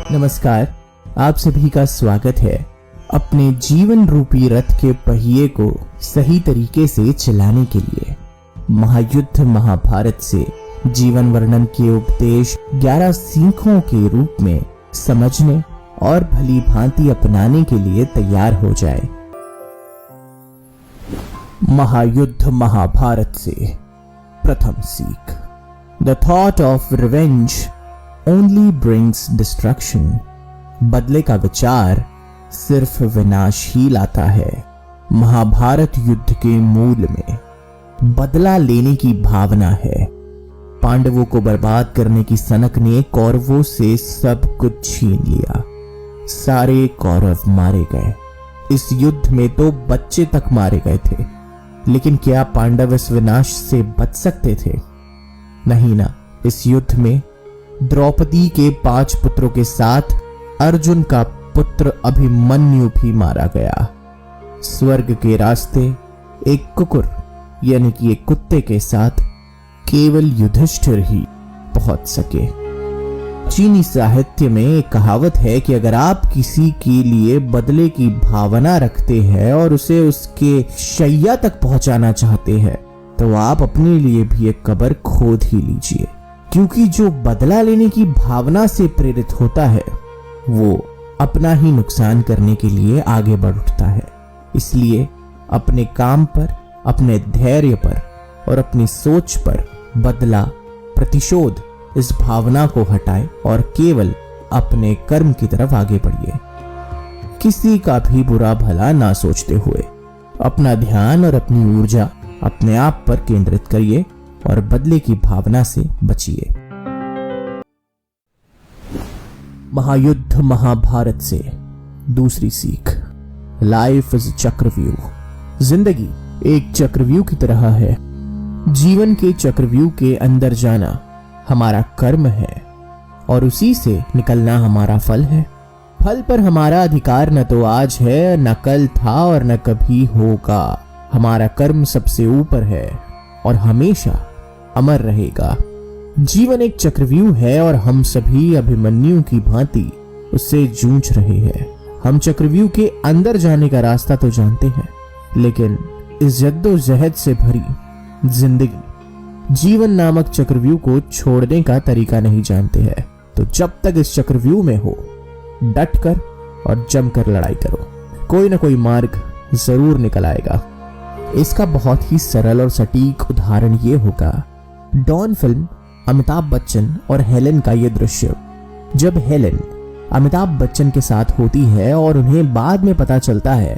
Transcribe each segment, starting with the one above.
नमस्कार, आप सभी का स्वागत है अपने जीवन रूपी रथ के पहिए को सही तरीके से चलाने के लिए। महायुद्ध महाभारत से जीवन वर्णन के उपदेश 11 सीखों के रूप में समझने और भली भांति अपनाने के लिए तैयार हो जाए। महायुद्ध महाभारत से प्रथम सीख। The thought of revenge only brings destruction। बदले का विचार सिर्फ विनाश ही लाता है। महाभारत युद्ध के मूल में बदला लेने की भावना है। पांडवों को बर्बाद करने की सनक ने कौरवों से सब कुछ छीन लिया। सारे कौरव मारे गए। इस युद्ध में तो बच्चे तक मारे गए थे, लेकिन क्या पांडव इस विनाश से बच सकते थे? नहीं ना। इस युद्ध में द्रौपदी के 5 पुत्रों के साथ अर्जुन का पुत्र अभिमन्यु भी मारा गया। स्वर्ग के रास्ते एक कुकुर यानी कि एक कुत्ते के साथ केवल युधिष्ठिर ही पहुंच सके। चीनी साहित्य में एक कहावत है कि अगर आप किसी के लिए बदले की भावना रखते हैं और उसे उसके शैया तक पहुंचाना चाहते हैं, तो आप अपने लिए भी एक कब्र खोद ही लीजिए, क्योंकि जो बदला लेने की भावना से प्रेरित होता है वो अपना ही नुकसान करने के लिए आगे बढ़ उठता है। इसलिए अपने काम पर, अपने धैर्य पर और अपनी सोच पर बदला, प्रतिशोध, इस भावना को हटाए और केवल अपने कर्म की तरफ आगे बढ़िए। किसी का भी बुरा भला ना सोचते हुए अपना ध्यान और अपनी ऊर्जा अपने आप पर केंद्रित करिए और बदले की भावना से बचिए। महायुद्ध महाभारत से दूसरी सीख। लाइफ इज चक्रव्यूह। जिंदगी एक चक्रव्यूह की तरह है। जीवन के चक्रव्यूह के अंदर जाना हमारा कर्म है और उसी से निकलना हमारा फल है। फल पर हमारा अधिकार न तो आज है, न कल था और न कभी होगा। हमारा कर्म सबसे ऊपर है और हमेशा अमर रहेगा। जीवन एक चक्रव्यूह है और हम सभी अभिमन्यु की भांति उससे जूझ रहे हैं। हम चक्रव्यूह के अंदर जाने का रास्ता तो जानते हैं, लेकिन इस जद्दोजहद से भरी जिंदगी, जीवन नामक चक्रव्यूह को छोड़ने का तरीका नहीं जानते हैं। तो जब तक इस चक्रव्यूह में हो, डट कर और जमकर लड़ाई करो। कोई ना कोई मार्ग जरूर निकल आएगा। इसका बहुत ही सरल और सटीक उदाहरण ये होगा डॉन फिल्म अमिताभ बच्चन और हेलेन का ये दृश्य। जब हेलेन अमिताभ बच्चन के साथ होती है और उन्हें बाद में पता चलता है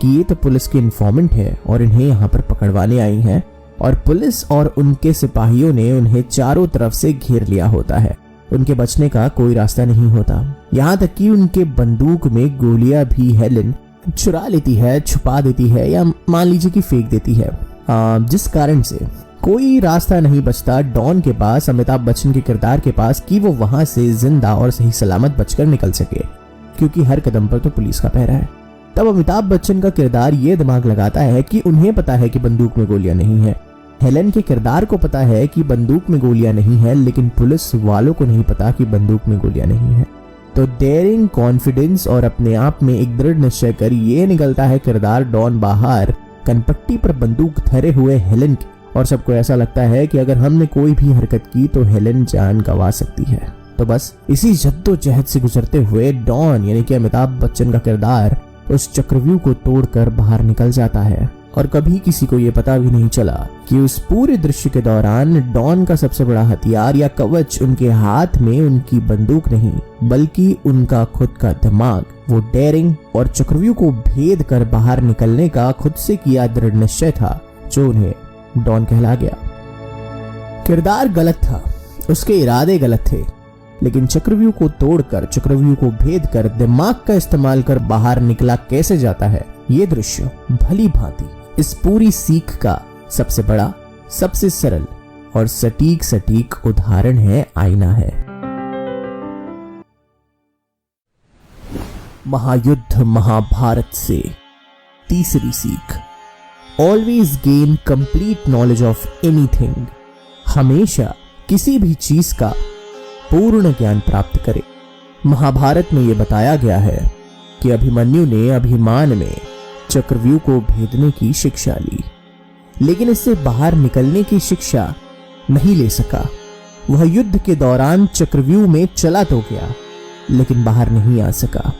कि ये तो पुलिस की इन्फॉर्मेंट है और इन्हें यहाँ पर पकड़वाने आई हैं, और पुलिस और उनके सिपाहियों ने उन्हें चारों तरफ से घेर लिया होता है। उनके बचने का कोई रास्ता नहीं होता। यहाँ तक कि उनके बंदूक में गोलियां भी हेलेन चुरा लेती है, छुपा देती है या मान लीजिए कि फेंक देती है, जिस कारण से कोई रास्ता नहीं बचता डॉन के पास, अमिताभ बच्चन के किरदार के पास, कि वो वहां से जिंदा और सही सलामत बचकर निकल सके, क्योंकि हर कदम पर तो पुलिस का पहरा है। तब अमिताभ बच्चन का किरदार ये दिमाग लगाता है कि उन्हें पता है कि बंदूक में गोलियां नहीं है। हेलेन के किरदार को पता है कि बंदूक में गोलियां नहीं है, लेकिन पुलिस वालों को नहीं पता कि बंदूक में गोलियां नहीं है। तो डेयरिंग, कॉन्फिडेंस और अपने आप में एक दृढ़ निश्चय कर ये निकलता है किरदार डॉन बाहर कनपट्टी पर बंदूक धरे हुए हेलेन की, और सबको ऐसा लगता है कि अगर हमने कोई भी हरकत की तो हेलेन जान गंवा सकती है। तो बस इसी जद्दोजहद से गुजरते हुए डॉन यानी कि अमिताभ बच्चन का किरदार उस चक्रव्यूह को तोड़कर बाहर निकल जाता है, और कभी किसी को यह पता भी नहीं चला कि उस पूरे दृश्य के दौरान डॉन का सबसे बड़ा हथियार या कवच उनके हाथ में उनकी बंदूक नहीं, बल्कि उनका खुद का दिमाग, वो डेयरिंग और चक्रव्यूह को भेद कर बाहर निकलने का खुद से किया दृढ़ निश्चय था, जो उन्हें डॉन कहला गया। किरदार गलत था, उसके इरादे गलत थे, लेकिन चक्रव्यूह को तोड़कर, चक्रव्यूह को भेद कर, दिमाग का इस्तेमाल कर बाहर निकला कैसे जाता है, ये दृश्य भली भांति इस पूरी सीख का सबसे बड़ा, सबसे सरल और सटीक उदाहरण है, आईना है। महायुद्ध महाभारत से तीसरी सीख। Always gain complete knowledge of anything. हमेशा किसी भी चीज का पूर्ण ज्ञान प्राप्त करें। महाभारत में यह बताया गया है कि अभिमन्यु ने अभिमान में चक्रव्यूह को भेदने की शिक्षा ली, लेकिन इससे बाहर निकलने की शिक्षा नहीं ले सका। वह युद्ध के दौरान चक्रव्यूह में चला तो गया, लेकिन बाहर नहीं आ सका।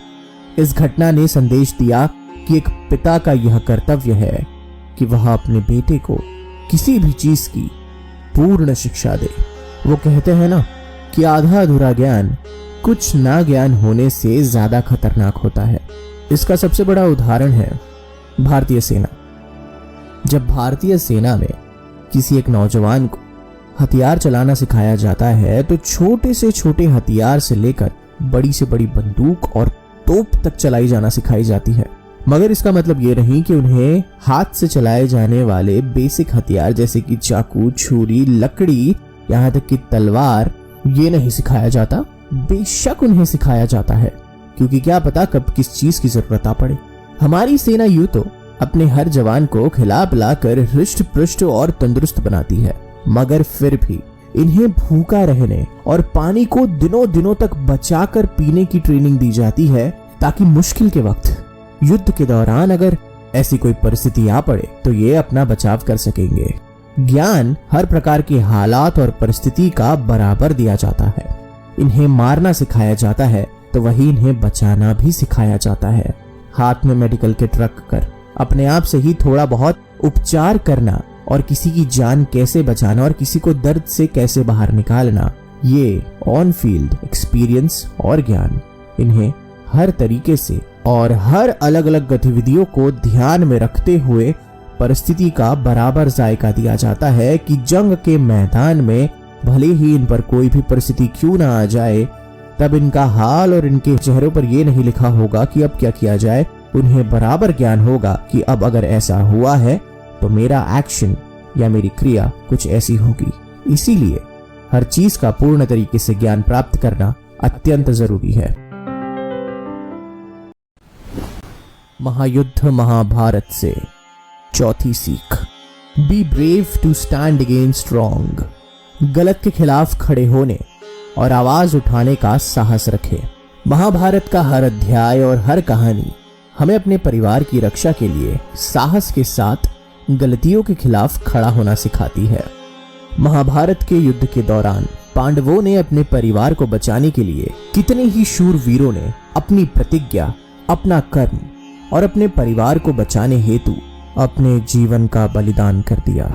इस घटना ने संदेश दिया कि एक पिता का यह कर्तव्य है कि वह अपने बेटे को किसी भी चीज की पूर्ण शिक्षा दे। वो कहते हैं ना कि आधा अधूरा ज्ञान कुछ ना ज्ञान होने से ज्यादा खतरनाक होता है। इसका सबसे बड़ा उदाहरण है भारतीय सेना। जब भारतीय सेना में किसी एक नौजवान को हथियार चलाना सिखाया जाता है तो छोटे से छोटे हथियार से लेकर बड़ी से बड़ी बंदूक और तोप तक चलाई जाना सिखाई जाती है। मगर इसका मतलब ये नहीं कि उन्हें हाथ से चलाए जाने वाले बेसिक हथियार जैसे कि चाकू, छुरी, लकड़ी, यहाँ तक कि तलवार ये नहीं सिखाया जाता। बेशक उन्हें सिखाया जाता है, क्योंकि क्या पता कब किस चीज की जरूरत आ पड़े। हमारी सेना यूं तो अपने हर जवान को खिला पिला कर हृष्ट पुष्ट और तंदुरुस्त बनाती है, मगर फिर भी इन्हें भूखा रहने और पानी को दिनों दिनों तक बचाकर पीने की ट्रेनिंग दी जाती है, ताकि मुश्किल के वक्त युद्ध के दौरान अगर ऐसी कोई परिस्थिति आ पड़े तो ये अपना बचाव कर सकेंगे। ज्ञान हर प्रकार के हालात और परिस्थिति का बराबर दिया जाता है। इन्हें मारना सिखाया जाता है तो वही इन्हें बचाना भी सिखाया जाता है। हाथ में मेडिकल किट रख कर अपने आप से ही थोड़ा बहुत उपचार करना और किसी की जान कैसे बचाना और किसी को दर्द से कैसे बाहर निकालना, ये ऑन फील्ड एक्सपीरियंस और ज्ञान इन्हें हर तरीके से और हर अलग अलग गतिविधियों को ध्यान में रखते हुए परिस्थिति का बराबर जायका दिया जाता है कि जंग के मैदान में भले ही इन पर कोई भी परिस्थिति क्यों ना आ जाए, तब इनका हाल और इनके चेहरों पर यह नहीं लिखा होगा कि अब क्या किया जाए। उन्हें बराबर ज्ञान होगा कि अब अगर ऐसा हुआ है तो मेरा एक्शन या मेरी क्रिया कुछ ऐसी होगी। इसीलिए हर चीज का पूर्ण तरीके से ज्ञान प्राप्त करना अत्यंत जरूरी है। महायुद्ध महाभारत से चौथी सीख, be brave to stand against wrong. गलत के खिलाफ खड़े होने और आवाज उठाने का साहस रखें। महाभारत का हर अध्याय और हर कहानी हमें अपने परिवार की रक्षा के लिए साहस के साथ गलतियों के खिलाफ खड़ा होना सिखाती है। महाभारत के युद्ध के दौरान पांडवों ने अपने परिवार को बचाने के लिए कितने ही शूरवीरों ने अपनी प्रतिज्ञा, अपना कर्म और अपने परिवार को बचाने हेतु अपने जीवन का बलिदान कर दिया,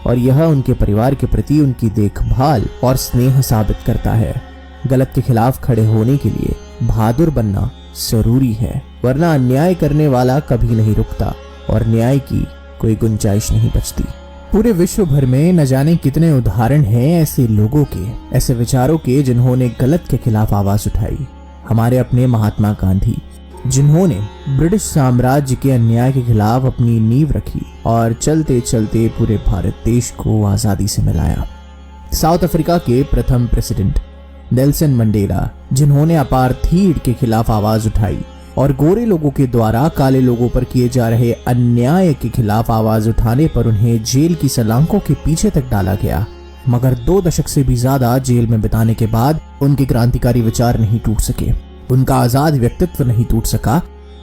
और यह उनके परिवार के प्रति उनकी देखभाल और स्नेह साबित करता है। गलत के खिलाफ खड़े होने के लिए बहादुर बनना जरूरी है, वरना अन्याय करने वाला कभी नहीं रुकता और न्याय की कोई गुंजाइश नहीं बचती। पूरे विश्व भर में न जाने कितने उदाहरण हैं ऐसे लोगों के, ऐसे विचारों के जिन्होंने गलत के खिलाफ आवाज उठाई। हमारे अपने महात्मा गांधी, जिन्होंने ब्रिटिश साम्राज्य के अन्याय के खिलाफ अपनी नींव रखी और चलते चलते पूरे भारत देश को आजादी से मिलाया। साउथ अफ्रीका के प्रथम प्रेसिडेंट नेल्सन मंडेला, जिन्होंने अपार्थीड के खिलाफ आवाज उठाई और गोरे लोगों के द्वारा काले लोगों पर किए जा रहे अन्याय के खिलाफ आवाज उठाने पर उन्हें जेल की सलाखों के पीछे तक डाला गया, मगर 2 दशक से भी ज्यादा जेल में बिताने के बाद उनके क्रांतिकारी विचार नहीं टूट सके, उनका आजाद व्यक्तित्व नहीं टूट सका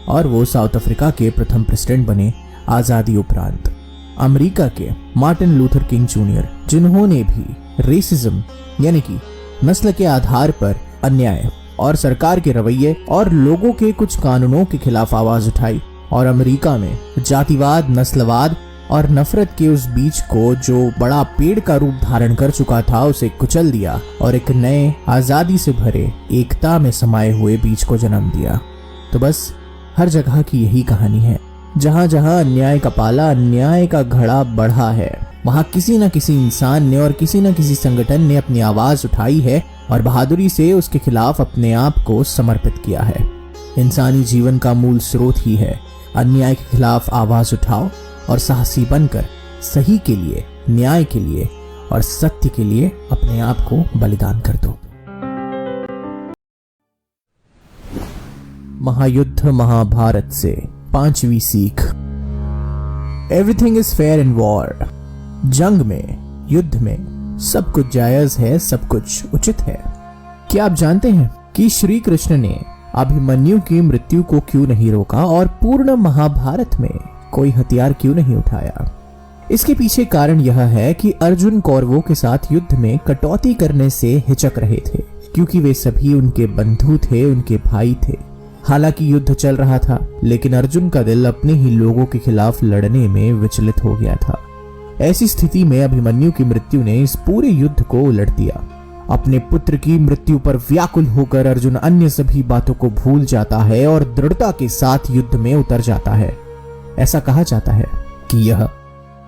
और वो साउथ अफ्रीका के प्रथम प्रेसिडेंट बने आजादी उपरांत। अमेरिका के मार्टिन लूथर किंग जूनियर, जिन्होंने भी रेसिज्म यानी कि नस्ल के आधार पर अन्याय और सरकार के रवैये और लोगों के कुछ कानूनों के खिलाफ आवाज उठाई और अमेरिका में जातिवाद, नस्लवाद और नफरत के उस बीज को जो बड़ा पेड़ का रूप धारण कर चुका था उसे कुचल दिया और एक नए आजादी से भरे एकता में समाये हुए बीज को जन्म दिया। तो बस हर जगह की यही कहानी है। जहां जहां अन्याय का पाला, अन्याय का घड़ा बढ़ा है, वहां किसी न किसी इंसान ने और किसी न किसी संगठन ने अपनी आवाज उठाई है और बहादुरी से उसके खिलाफ अपने आप को समर्पित किया है। इंसानी जीवन का मूल स्रोत ही है अन्याय के खिलाफ आवाज उठाओ और साहसी बनकर सही के लिए, न्याय के लिए और सत्य के लिए अपने आप को बलिदान कर दो। महायुद्ध महाभारत से 5वीं सीख, everything is fair in war. जंग में, युद्ध में सब कुछ जायज है, सब कुछ उचित है। क्या आप जानते हैं कि श्री कृष्ण ने अभिमन्यु की मृत्यु को क्यों नहीं रोका और पूर्ण महाभारत में कोई हथियार क्यों नहीं उठाया। इसके पीछे कारण यह है कि अर्जुन कौरवों के साथ युद्ध में कटौती करने से हिचक रहे थे, क्योंकि वे सभी उनके बंधु थे, उनके भाई थे। हालांकि युद्ध चल रहा था, लेकिन अर्जुन का दिल अपने ही लोगों के खिलाफ लड़ने में विचलित हो गया था। ऐसी स्थिति में अभिमन्यु की मृत्यु ने इस पूरे युद्ध को उलट दिया। अपने पुत्र की मृत्यु पर व्याकुल होकर अर्जुन अन्य सभी बातों को भूल जाता है और दृढ़ता के साथ युद्ध में उतर जाता है। ऐसा कहा जाता है कि यह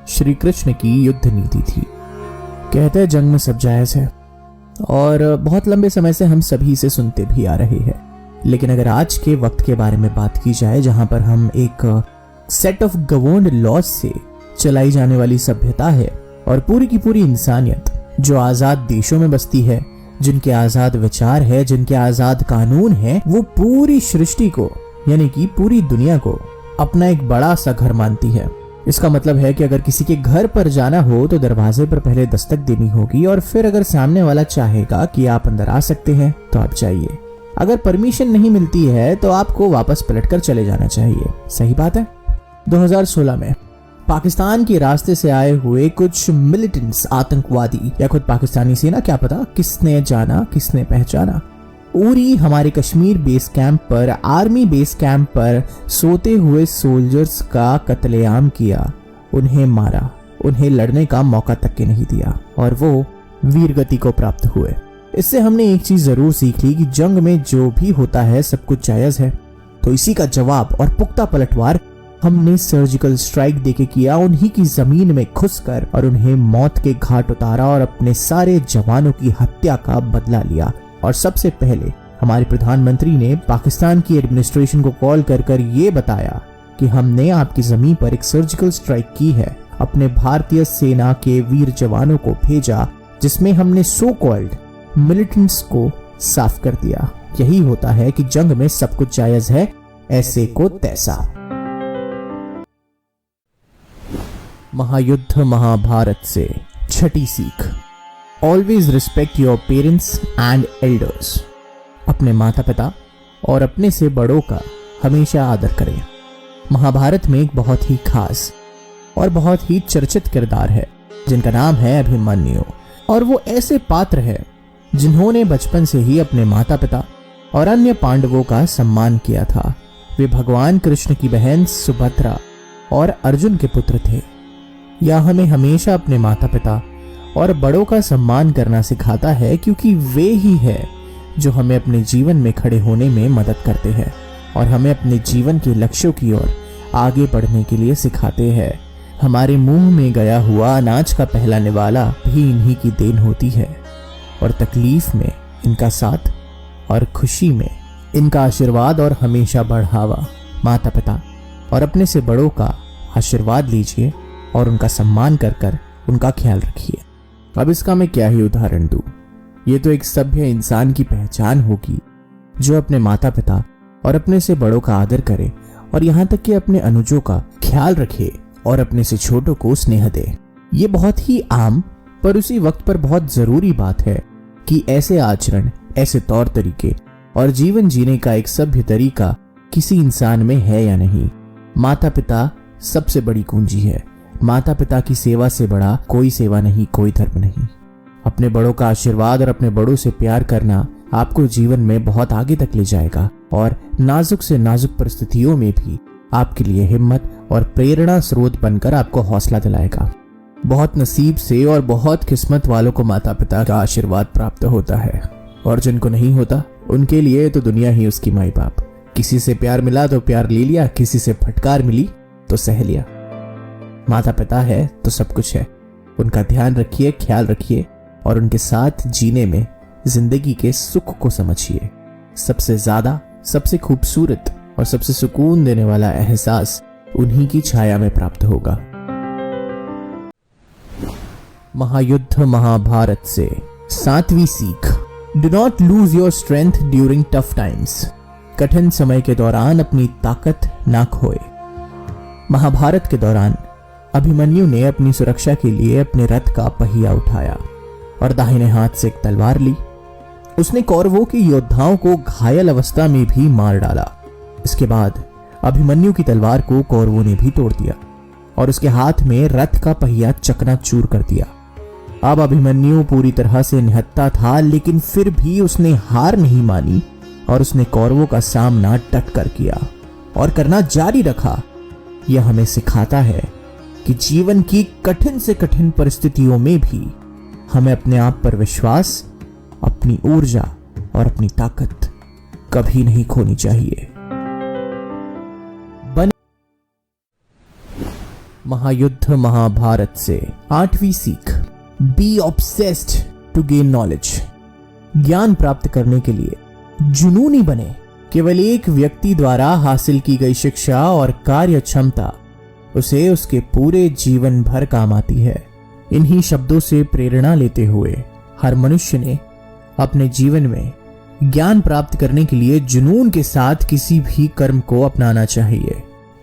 श्री कृष्ण की युद्ध नीति थी। कहते हैं जंग में सब जायज है, और बहुत लंबे समय से हम सभी इसे सुनते भी आ रहे हैं। लेकिन अगर आज के वक्त के बारे में बात की जाए, जहां पर हम एक सेट ऑफ गवर्न्ड लॉज से चलाई जाने वाली सभ्यता है और पूरी की पूरी इंसानियत जो आजाद देशों में बसती है, जिनके आजाद विचार है, जिनके आजाद कानून है, वो पूरी सृष्टि को यानी कि पूरी दुनिया को अपना एक बड़ा सा घर मानती है। इसका मतलब है कि अगर किसी के घर पर जाना हो तो दरवाजे पर पहले दस्तक देनी होगी, और फिर अगर सामने वाला चाहेगा कि आप अंदर आ सकते हैं तो आप जाइए। अगर परमिशन नहीं मिलती है तो आपको वापस पलटकर चले जाना चाहिए। सही बात है। 2016 में पाकिस्तान के रास्ते से आए हुए कुछ मिलिटेंट्स, आतंकवादी या खुद पाकिस्तानी सेना, क्या पता किसने जाना किसने पहचाना, उरी हमारे कश्मीर बेस कैंप पर, आर्मी बेस कैंप पर सोते हुए सोल्जर्स का कत्लेआम किया। उन्हें मारा, उन्हें लड़ने का मौका तक के नहीं दिया, और वो वीरगति को प्राप्त हुए। इससे हमने एक चीज जरूर सीख ली कि जंग में जो भी होता है सब कुछ जायज है। तो इसी का जवाब और पुख्ता पलटवार हमने सर्जिकल स्ट्राइक देके किया, उन्हीं की जमीन में घुसकर और उन्हें मौत के घाट उतारा और अपने सारे जवानों की हत्या का बदला लिया। और सबसे पहले हमारे प्रधानमंत्री ने पाकिस्तान की एडमिनिस्ट्रेशन को कॉल कर ये बताया कि हमने आपकी जमीन पर एक सर्जिकल स्ट्राइक की है। अपने भारतीय सेना के वीर जवानों को भेजा, जिसमें हमने सो कॉल्ड मिलिटेंट्स को साफ कर दिया। यही होता है कि जंग में सब कुछ जायज है, ऐसे को तैसा। महायुद्ध महाभारत से छठी सीख, always respect your parents and elders. अपने माता पिता और अपने से बड़ों का हमेशा आदर करें। महाभारत में एक बहुत ही खास और बहुत ही चर्चित किरदार है जिनका नाम है अभिमन्यु, और वो ऐसे पात्र है जिन्होंने बचपन से ही अपने माता पिता और अन्य पांडवों का सम्मान किया था। वे भगवान कृष्ण की बहन सुभद्रा और अर्जुन के पुत्र थे। यह हमें हमेशा अपने माता पिता और बड़ों का सम्मान करना सिखाता है, क्योंकि वे ही है जो हमें अपने जीवन में खड़े होने में मदद करते हैं और हमें अपने जीवन के लक्ष्यों की ओर आगे बढ़ने के लिए सिखाते हैं। हमारे मुंह में गया हुआ अनाज का पहला निवाला भी इन्हीं की देन होती है, और तकलीफ में इनका साथ और खुशी में इनका आशीर्वाद और हमेशा बढ़ावा। माता पिता और अपने से बड़ों का आशीर्वाद लीजिए और उनका सम्मान कर उनका ख्याल रखिए। अब इसका मैं क्या ही उदाहरण दूं। ये तो एक सभ्य इंसान की पहचान होगी जो अपने माता पिता और अपने से बड़ों का आदर करे, और यहाँ तक कि अपने अनुजों का ख्याल रखे और अपने से छोटों को स्नेह दे। ये बहुत ही आम पर उसी वक्त पर बहुत जरूरी बात है कि ऐसे आचरण, ऐसे तौर तरीके और जीवन जीने का एक सभ्य तरीका किसी इंसान में है या नहीं। माता पिता सबसे बड़ी कुंजी है। माता पिता की सेवा से बड़ा कोई सेवा नहीं, कोई धर्म नहीं। अपने बड़ों का आशीर्वाद और अपने बड़ों से प्यार करना आपको जीवन में बहुत आगे तक ले जाएगा, और नाजुक से नाजुक परिस्थितियों में भी आपके लिए हिम्मत और प्रेरणा स्रोत बनकर आपको हौसला दिलाएगा। बहुत नसीब से और बहुत किस्मत वालों को माता पिता का आशीर्वाद प्राप्त होता है, और जिनको नहीं होता उनके लिए तो दुनिया ही उसकी माई बाप। किसी से प्यार मिला तो प्यार ले लिया, किसी से फटकार मिली तो सह लिया। माता पिता है तो सब कुछ है। उनका ध्यान रखिए, ख्याल रखिए, और उनके साथ जीने में जिंदगी के सुख को समझिए। सबसे ज्यादा, सबसे खूबसूरत और सबसे सुकून देने वाला एहसास उन्हीं की छाया में प्राप्त होगा। महायुद्ध महाभारत से सातवीं सीख, do not lose your strength during tough times. कठिन समय के दौरान अपनी ताकत ना खोए। महाभारत के दौरान अभिमन्यु ने अपनी सुरक्षा के लिए अपने रथ का पहिया उठाया और दाहिने हाथ से एक तलवार ली उसने कौरवों के योद्धाओं को घायल अवस्था में भी मार डाला। इसके बाद अभिमन्यु की तलवार को कौरवों ने भी तोड़ दिया और उसके हाथ में रथ का पहिया चकनाचूर कर दिया। अब अभिमन्यु पूरी तरह से निहत्था था, लेकिन फिर भी उसने हार नहीं मानी और उसने कौरवों का सामना डट कर किया और करना जारी रखा। यह हमें सिखाता है कि जीवन की कठिन से कठिन परिस्थितियों में भी हमें अपने आप पर विश्वास, अपनी ऊर्जा और अपनी ताकत कभी नहीं खोनी चाहिए। महायुद्ध महाभारत से 8वीं सीख, be obsessed to gain knowledge. ज्ञान प्राप्त करने के लिए जुनूनी बने। केवल एक व्यक्ति द्वारा हासिल की गई शिक्षा और कार्य क्षमता उसे उसके पूरे जीवन भर काम आती है। इन्हीं शब्दों से प्रेरणा लेते हुए हर मनुष्य ने अपने जीवन में ज्ञान प्राप्त करने के लिए जुनून के साथ किसी भी कर्म को अपनाना चाहिए।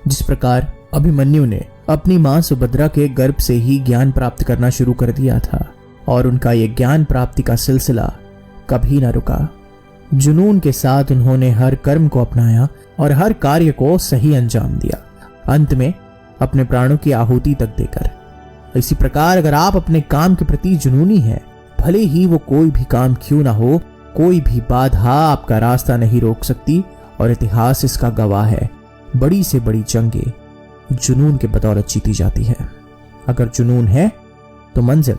जिस प्रकार अभिमन्यु ने अपनी मां सुभद्रा के गर्भ से ही ज्ञान प्राप्त करना शुरू कर दिया था और उनका यह ज्ञान प्राप्ति का सिलसिला कभी न रुका। जुनून के साथ उन्होंने हर कर्म को अपनाया और हर कार्य को सही अंजाम दिया, अंत में अपने प्राणों की आहुति तक देकर। इसी प्रकार अगर आप अपने काम के प्रति जुनूनी हैं, भले ही वो कोई भी काम क्यों ना हो, कोई भी बाधा आपका रास्ता नहीं रोक सकती और इतिहास इसका गवाह है। बड़ी से बड़ी जंगें जुनून के बदौलत जीती जाती है। अगर जुनून है तो मंजिल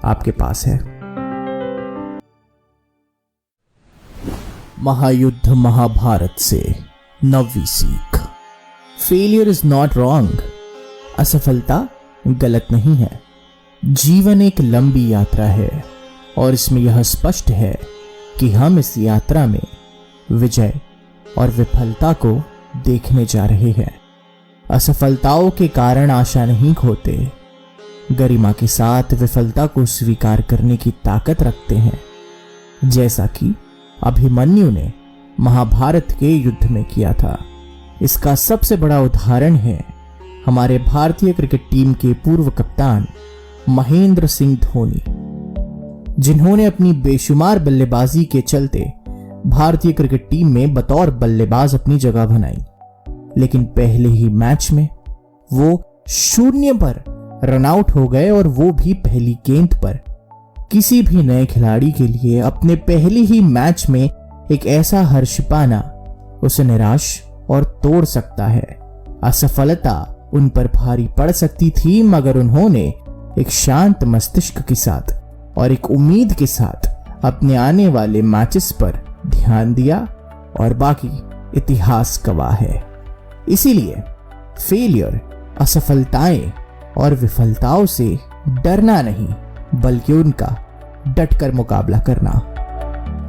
आपके पास है। महायुद्ध महाभारत से 9वीं सीख, फेलियर इज नॉट रॉन्ग। असफलता गलत नहीं है। जीवन एक लंबी यात्रा है और इसमें यह स्पष्ट है कि हम इस यात्रा में विजय और विफलता को देखने जा रहे हैं। असफलताओं के कारण आशा नहीं खोते, गरिमा के साथ विफलता को स्वीकार करने की ताकत रखते हैं, जैसा कि अभिमन्यु ने महाभारत के युद्ध में किया था। इसका सबसे बड़ा उदाहरण है हमारे भारतीय क्रिकेट टीम के पूर्व कप्तान महेंद्र सिंह धोनी, जिन्होंने अपनी बेशुमार बल्लेबाजी के चलते भारतीय क्रिकेट टीम में बतौर बल्लेबाज अपनी जगह बनाई। लेकिन पहले ही मैच में वो 0 पर रन आउट हो गए और वो भी पहली गेंद पर। किसी भी नए खिलाड़ी के लिए अपने पहले ही मैच में एक ऐसा हर्ष पाना उसे निराश और तोड़ सकता है। असफलता उन पर भारी पड़ सकती थी, मगर उन्होंने एक शांत मस्तिष्क के साथ और एक उम्मीद के साथ अपने आने वाले मैचेस पर ध्यान दिया और बाकी इतिहास गवाह है। इसीलिए फेलियर, असफलताएं और विफलताओं से डरना नहीं, बल्कि उनका डटकर मुकाबला करना।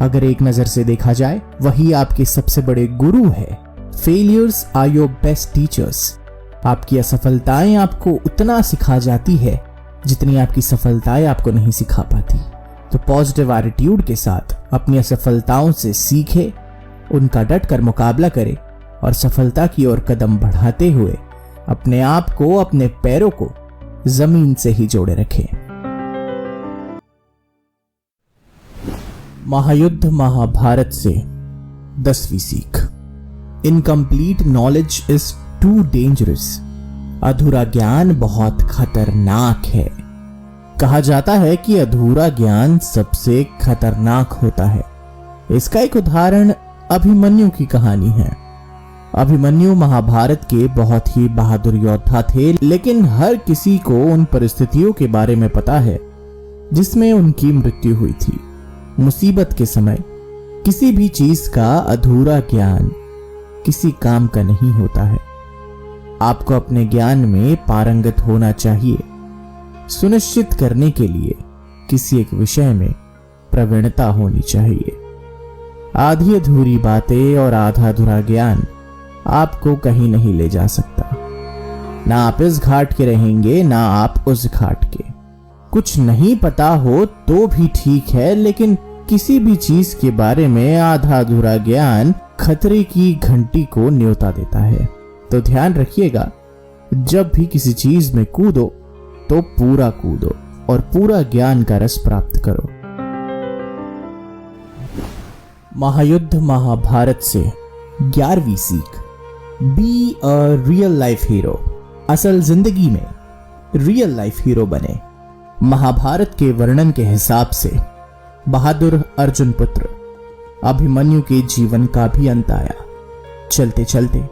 अगर एक नजर से देखा जाए, वही आपके सबसे बड़े गुरु है। Failures are your best teachers. आपकी असफलताएं आपको उतना सिखा जाती है जितनी आपकी सफलताएं आपको नहीं सिखा पाती। तो पॉजिटिव एटीट्यूड के साथ अपनी असफलताओं से सीखे, उनका डटकर मुकाबला करें और सफलता की ओर कदम बढ़ाते हुए अपने आप को, अपने पैरों को जमीन से ही जोड़े रखें। महायुद्ध महाभारत से 10वीं सीख, incomplete knowledge is too dangerous. अधूरा ज्ञान बहुत खतरनाक है। कहा जाता है कि अधूरा ज्ञान सबसे खतरनाक होता है। इसका एक उदाहरण अभिमन्यु की कहानी है। अभिमन्यु महाभारत के बहुत ही बहादुर योद्धा थे, लेकिन हर किसी को उन परिस्थितियों के बारे में पता है जिसमें उनकी मृत्यु हुई थी। मुसीबत के समय किसी भी चीज का अधूरा ज्ञान किसी काम का नहीं होता है। आपको अपने ज्ञान में पारंगत होना चाहिए। सुनिश्चित करने के लिए किसी एक विषय में प्रवीणता होनी चाहिए। आधी अधूरी बातें और आधा अधूरा ज्ञान आपको कहीं नहीं ले जा सकता। ना आप इस घाट के रहेंगे, ना आप उस घाट के। कुछ नहीं पता हो तो भी ठीक है, लेकिन किसी भी चीज के बारे में आधा अधूरा ज्ञान खतरे की घंटी को न्योता देता है। तो ध्यान रखिएगा, जब भी किसी चीज में कूदो तो पूरा कूदो और पूरा ज्ञान का रस प्राप्त करो। महायुद्ध महाभारत से 11वीं सीख, be a real life hero. असल जिंदगी में रियल लाइफ हीरो बने। महाभारत के वर्णन के हिसाब से बहादुर अर्जुन पुत्र अभिमन्यु के जीवन का भी अंत आया। चलते चलते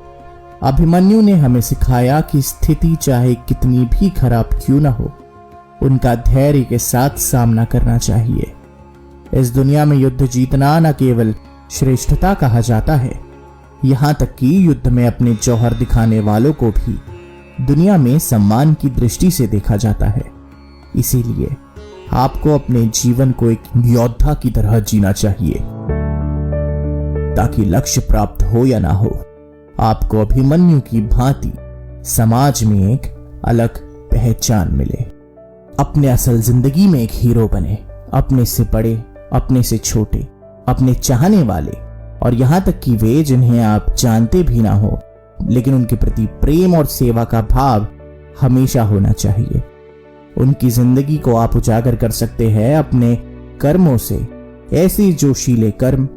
अभिमन्यु ने हमें सिखाया कि स्थिति चाहे कितनी भी खराब क्यों ना हो, उनका धैर्य के साथ सामना करना चाहिए। इस दुनिया में युद्ध जीतना न केवल श्रेष्ठता कहा जाता है, यहां तक कि युद्ध में अपने जौहर दिखाने वालों को भी दुनिया में सम्मान की दृष्टि से देखा जाता है। इसीलिए आपको अपने जीवन को एक योद्धा की तरह जीना चाहिए, ताकि लक्ष्य प्राप्त हो या ना हो, आपको अभिमन्यु की भांति समाज में एक अलग पहचान मिले। अपने असल जिंदगी में एक हीरो बने। अपने से बड़े, अपने से छोटे, अपने चाहने वाले और यहां तक कि वे जिन्हें आप जानते भी ना हो, लेकिन उनके प्रति प्रेम और सेवा का भाव हमेशा होना चाहिए। उनकी जिंदगी को आप उजागर कर सकते हैं अपने कर्मों से, ऐसे जोशीले कर्म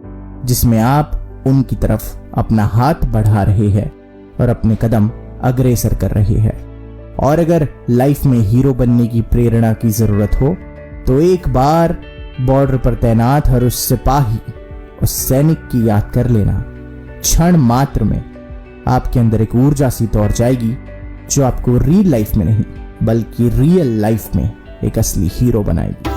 जिसमें आप उनकी तरफ अपना हाथ बढ़ा रहे हैं और अपने कदम अग्रसर कर रहे हैं। और अगर लाइफ में हीरो बनने की प्रेरणा की जरूरत हो तो एक बार बॉर्डर पर तैनात हर उस सिपाही, उस सैनिक की याद कर लेना। क्षण मात्र में आपके अंदर एक ऊर्जा सी दौड़ जाएगी जो आपको रियल लाइफ में नहीं बल्कि रियल लाइफ में एक असली हीरो बनाएगी।